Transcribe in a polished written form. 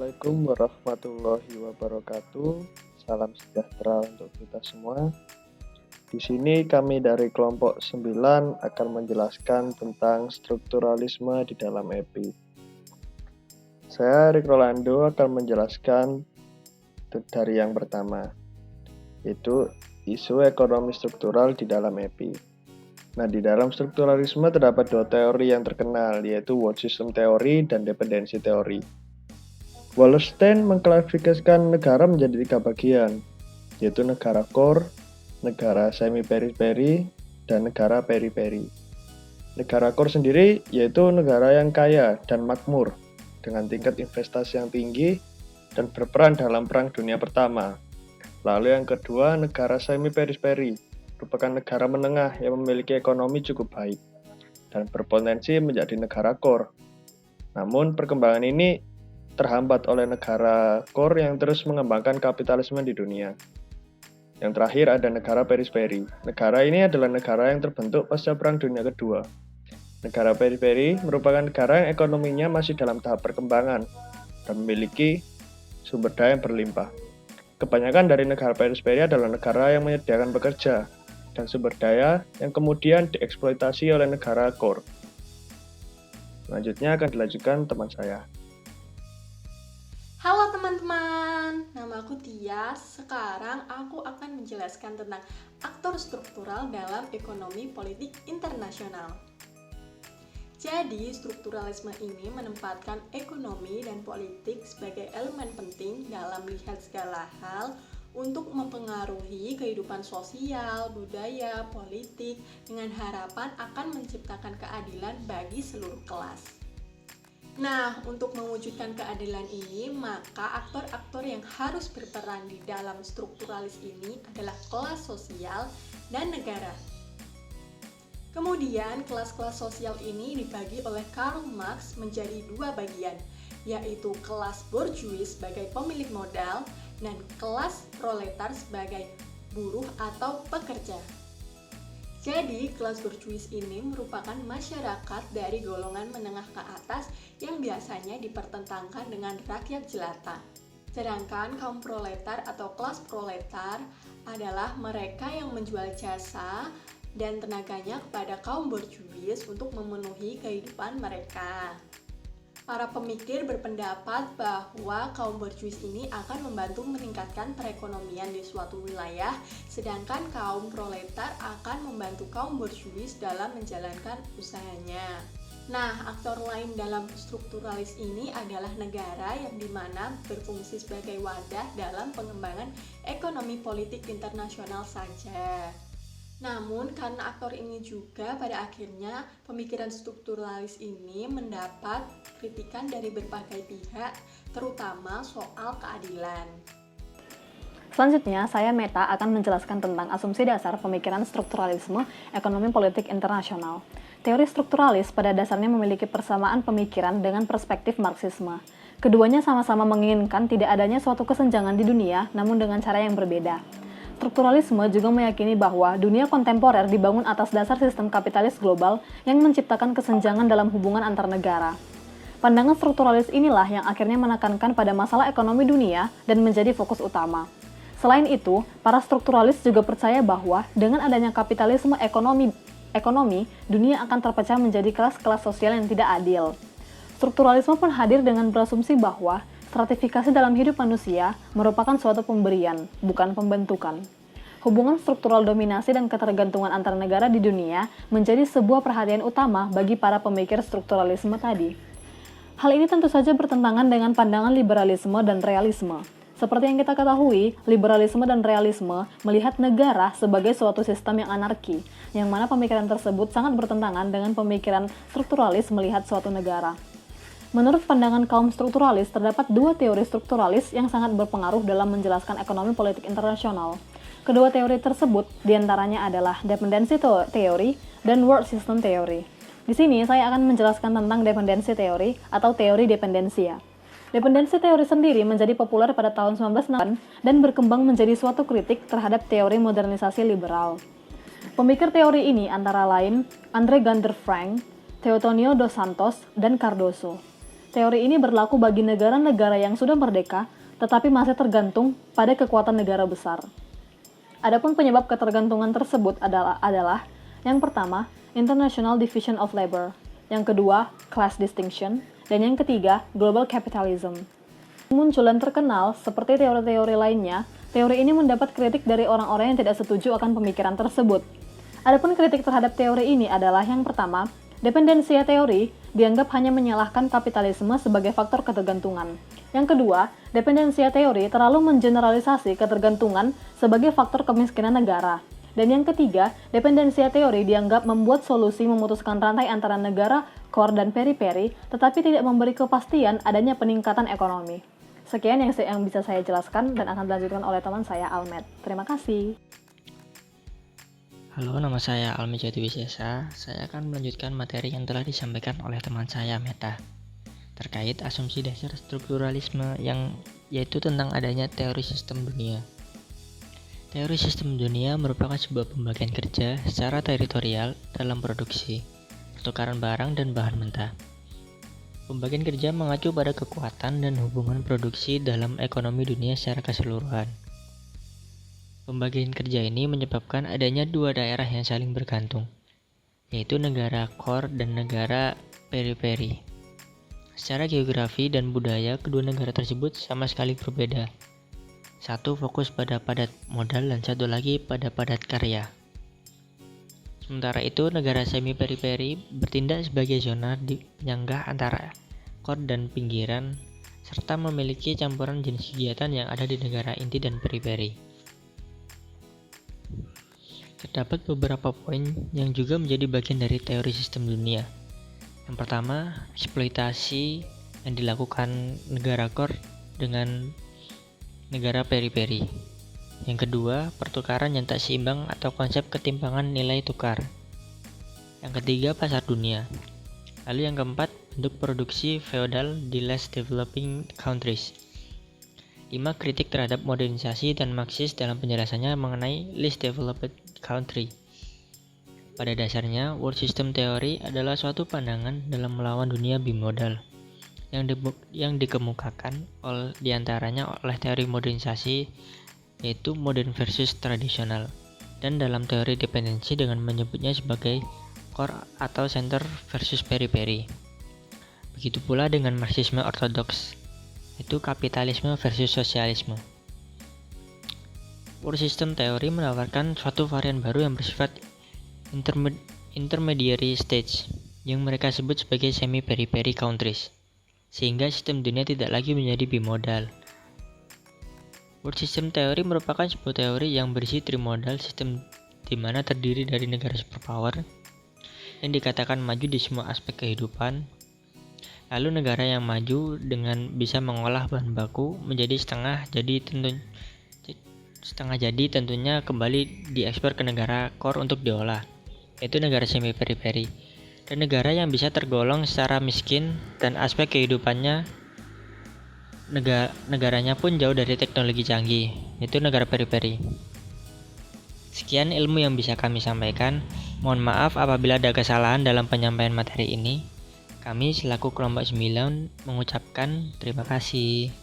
Assalamualaikum warahmatullahi wabarakatuh. Salam sejahtera untuk kita semua. Di sini kami dari kelompok 9 akan menjelaskan tentang strukturalisme di dalam EPI. Saya Rick Rolando akan menjelaskan dari yang pertama, yaitu isu ekonomi struktural di dalam EPI. Nah, di dalam strukturalisme terdapat dua teori yang terkenal, yaitu world system theory dan dependensi teori. Wallerstein mengklasifikasikan negara menjadi 3 bagian, yaitu negara core, negara semi-periferi, dan negara periferi. Negara core sendiri yaitu negara yang kaya dan makmur, dengan tingkat investasi yang tinggi dan berperan dalam Perang Dunia Pertama. Lalu yang kedua, negara semi-periferi, merupakan negara menengah yang memiliki ekonomi cukup baik, dan berpotensi menjadi negara core. Namun perkembangan ini terhambat oleh negara core yang terus mengembangkan kapitalisme di dunia. Yang terakhir ada negara periferi. Negara ini adalah negara yang terbentuk pasca Perang Dunia Kedua. Negara periferi merupakan negara yang ekonominya masih dalam tahap perkembangan dan memiliki sumber daya yang berlimpah. Kebanyakan dari negara periferi adalah negara yang menyediakan pekerja dan sumber daya yang kemudian dieksploitasi oleh negara core. Selanjutnya akan dilanjutkan teman saya. Halo teman-teman, nama aku Tias. Sekarang aku akan menjelaskan tentang aktor struktural dalam ekonomi politik internasional. Jadi, strukturalisme ini menempatkan ekonomi dan politik sebagai elemen penting dalam melihat segala hal untuk mempengaruhi kehidupan sosial, budaya, politik dengan harapan akan menciptakan keadilan bagi seluruh kelas. Nah, untuk mewujudkan keadilan ini, maka aktor-aktor yang harus berperan di dalam strukturalis ini adalah kelas sosial dan negara. Kemudian, kelas-kelas sosial ini dibagi oleh Karl Marx menjadi 2 bagian, yaitu kelas bourgeois sebagai pemilik modal dan kelas proletar sebagai buruh atau pekerja. Jadi, kelas bourgeois ini merupakan masyarakat dari golongan menengah ke atas yang biasanya dipertentangkan dengan rakyat jelata. Sedangkan kaum proletar atau kelas proletar adalah mereka yang menjual jasa dan tenaganya kepada kaum bourgeois untuk memenuhi kehidupan mereka. Para pemikir berpendapat bahwa kaum bourgeois ini akan membantu meningkatkan perekonomian di suatu wilayah, sedangkan kaum proletar akan membantu kaum bourgeois dalam menjalankan usahanya. Nah, aktor lain dalam strukturalis ini adalah negara yang dimana berfungsi sebagai wadah dalam pengembangan ekonomi politik internasional saja. Namun, karena aktor ini juga pada akhirnya pemikiran strukturalis ini mendapat kritikan dari berbagai pihak, terutama soal keadilan. Selanjutnya, saya Meta akan menjelaskan tentang asumsi dasar pemikiran strukturalisme ekonomi politik internasional. Teori strukturalis pada dasarnya memiliki persamaan pemikiran dengan perspektif Marxisme. Keduanya sama-sama menginginkan tidak adanya suatu kesenjangan di dunia, namun dengan cara yang berbeda. Strukturalisme juga meyakini bahwa dunia kontemporer dibangun atas dasar sistem kapitalis global yang menciptakan kesenjangan dalam hubungan antar negara. Pandangan strukturalis inilah yang akhirnya menekankan pada masalah ekonomi dunia dan menjadi fokus utama. Selain itu, para strukturalis juga percaya bahwa dengan adanya kapitalisme ekonomi, dunia akan terpecah menjadi kelas-kelas sosial yang tidak adil. Strukturalisme pun hadir dengan berasumsi bahwa stratifikasi dalam hidup manusia merupakan suatu pemberian, bukan pembentukan. Hubungan struktural dominasi dan ketergantungan antar negara di dunia menjadi sebuah perhatian utama bagi para pemikir strukturalisme tadi. Hal ini tentu saja bertentangan dengan pandangan liberalisme dan realisme. Seperti yang kita ketahui, liberalisme dan realisme melihat negara sebagai suatu sistem yang anarki, yang mana pemikiran tersebut sangat bertentangan dengan pemikiran strukturalis melihat suatu negara. Menurut pandangan kaum strukturalis, terdapat 2 teori strukturalis yang sangat berpengaruh dalam menjelaskan ekonomi politik internasional. Kedua teori tersebut diantaranya adalah dependency theory dan world system theory. Di sini saya akan menjelaskan tentang dependency theory atau teori dependensia. Dependency theory sendiri menjadi populer pada tahun 1960 dan berkembang menjadi suatu kritik terhadap teori modernisasi liberal. Pemikir teori ini antara lain Andre Gunder Frank, Teotonio dos Santos, dan Cardoso. Teori ini berlaku bagi negara-negara yang sudah merdeka, tetapi masih tergantung pada kekuatan negara besar. Adapun penyebab ketergantungan tersebut adalah yang pertama, International Division of Labor, yang kedua, Class Distinction, dan yang ketiga, Global Capitalism. Munculan terkenal seperti teori-teori lainnya, teori ini mendapat kritik dari orang-orang yang tidak setuju akan pemikiran tersebut. Adapun kritik terhadap teori ini adalah yang pertama, dependensia teori dianggap hanya menyalahkan kapitalisme sebagai faktor ketergantungan. Yang kedua, dependensia teori terlalu mengeneralisasi ketergantungan sebagai faktor kemiskinan negara. Dan yang ketiga, dependensia teori dianggap membuat solusi memutuskan rantai antara negara, core, dan periperi, tetapi tidak memberi kepastian adanya peningkatan ekonomi. Sekian yang bisa saya jelaskan dan akan dilanjutkan oleh teman saya, Almed. Terima kasih. Halo, nama saya Almi Jatiwisesa. Saya akan melanjutkan materi yang telah disampaikan oleh teman saya, Meta, terkait asumsi dasar strukturalisme yaitu tentang adanya teori sistem dunia. Teori sistem dunia merupakan sebuah pembagian kerja secara teritorial dalam produksi, pertukaran barang dan bahan mentah. Pembagian kerja mengacu pada kekuatan dan hubungan produksi dalam ekonomi dunia secara keseluruhan. Pembagian kerja ini menyebabkan adanya dua daerah yang saling bergantung, yaitu negara core dan negara periperi. Secara geografi dan budaya, kedua negara tersebut sama sekali berbeda. Satu fokus pada padat modal dan satu lagi pada padat karya. Sementara itu, negara semi-periperi bertindak sebagai zona penyangga antara core dan pinggiran, serta memiliki campuran jenis kegiatan yang ada di negara inti dan periperi. Terdapat beberapa poin yang juga menjadi bagian dari teori sistem dunia. Yang pertama, eksploitasi yang dilakukan negara core dengan negara periperi. Yang kedua, pertukaran yang tak seimbang atau konsep ketimpangan nilai tukar. Yang ketiga, pasar dunia. Lalu yang keempat, bentuk produksi feodal di less developing countries. 5. Kritik terhadap modernisasi dan Marxis dalam penjelasannya mengenai least developed country. Pada dasarnya, world system theory adalah suatu pandangan dalam melawan dunia bimodal yang dikemukakan diantaranya oleh teori modernisasi, yaitu modern versus tradisional, dan dalam teori dependensi dengan menyebutnya sebagai core atau center versus periphery. Begitu pula dengan Marxisme ortodoks, yaitu kapitalisme versus sosialisme. World system theory menawarkan suatu varian baru yang bersifat intermediary stage yang mereka sebut sebagai semi-periphery countries, sehingga sistem dunia tidak lagi menjadi bimodal. World system theory merupakan sebuah teori yang berisi trimodal sistem di mana terdiri dari negara superpower yang dikatakan maju di semua aspek kehidupan, lalu negara yang maju dengan bisa mengolah bahan baku menjadi setengah jadi tentunya kembali diekspor ke negara core untuk diolah, yaitu negara semi-periphery, dan negara yang bisa tergolong secara miskin dan aspek kehidupannya negaranya pun jauh dari teknologi canggih, yaitu negara periphery. Sekian ilmu yang bisa kami sampaikan. Mohon maaf apabila ada kesalahan dalam penyampaian materi ini. Kami selaku kelompok 9 mengucapkan terima kasih.